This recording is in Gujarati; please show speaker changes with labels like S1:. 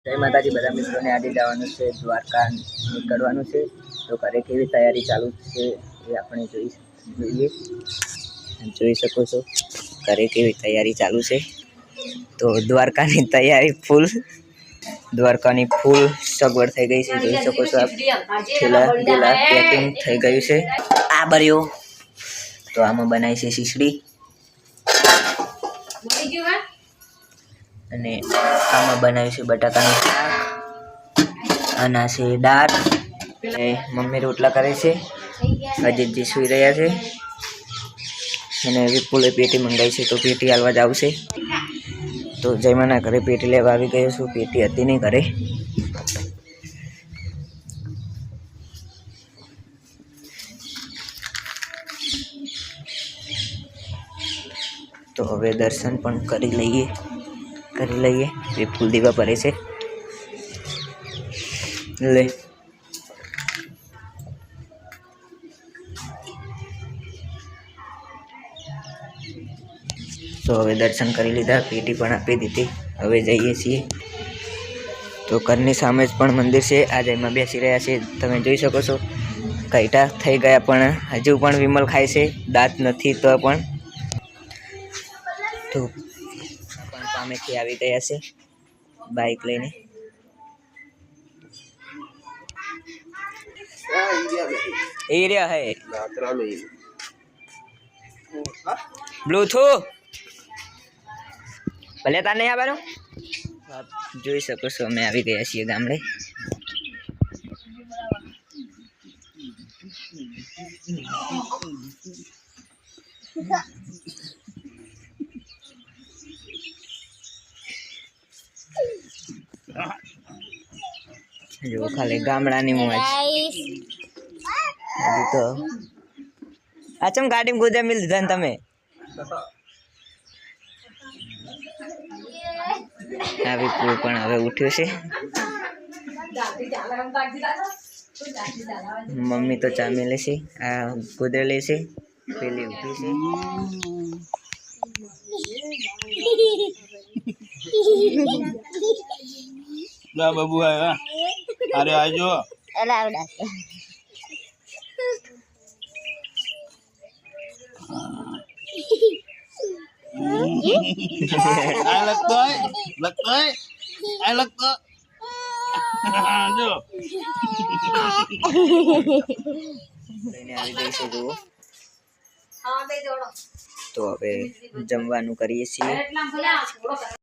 S1: જય માતાજી બધા મિત્રોને આજે જવાનું છે દ્વારકા નીકળવાનું છે તો ઘરે કેવી તૈયારી ચાલુ છે એ આપણે જોઈ શકો છો ઘરે કેવી તૈયારી ચાલુ છે તો દ્વારકાની તૈયારી ફૂલ દ્વારકાની ફૂલ સગવડ થઈ ગઈ છે જોઈ શકો છો ઠેલા પેકિંગ થઈ ગયું છે આ બર્યો તો આમાં બનાવી છે શીશડી અને આમાં બનાવ્યું છે બટાકાનું શાક અને આ છે દાળ અને મમ્મી રોટલા કરે છે અજીતજી સૂઈ રહ્યા છે અને વિપુલે પેટી મંગાવી છે તો પેટી હાલવા જ આવશે તો જયમાના ઘરે પેટી લેવા આવી ગયો છું પેટી હતી નહીં ઘરે તો હવે દર્શન પણ કરી લઈએ વિપુલ દીવા ભરે છે લે તો હવે દર્શન કરી લીધા પેટી પણ આપી દીધી હવે જઈએ છીએ તો ઘરની સામે જ પણ મંદિર છે આ જયમાં બેસી રહ્યા છે તમે જોઈ શકો છો કઈટા થઈ ગયા પણ હજુ પણ વિમલ ખાય છે દાંત નથી તો પણ તો પણ સામેથી આવી ગયા છે બાઇક લઈને एरिया है ब्लूटूथ भले तार नहीं आवा आप જોઈ શકો છો અમે આવી ગયા છીએ ગામડે जो खाली गामडानी मोज हजी तो आचम गाड़ी में गुदे मिल दीधा तमे आ विपुल पण हवे उठ्यो छे मम्मी तो चा मेले छे आ गुदे ले छे पेली उठी छे
S2: ला बाबू आया अरे आजो
S3: एला उड़ा
S2: आई लगता है आई लगता जो
S1: લઈને આવી ગઈ છે જુઓ તો હવે જમવાનું કરીએ છીએ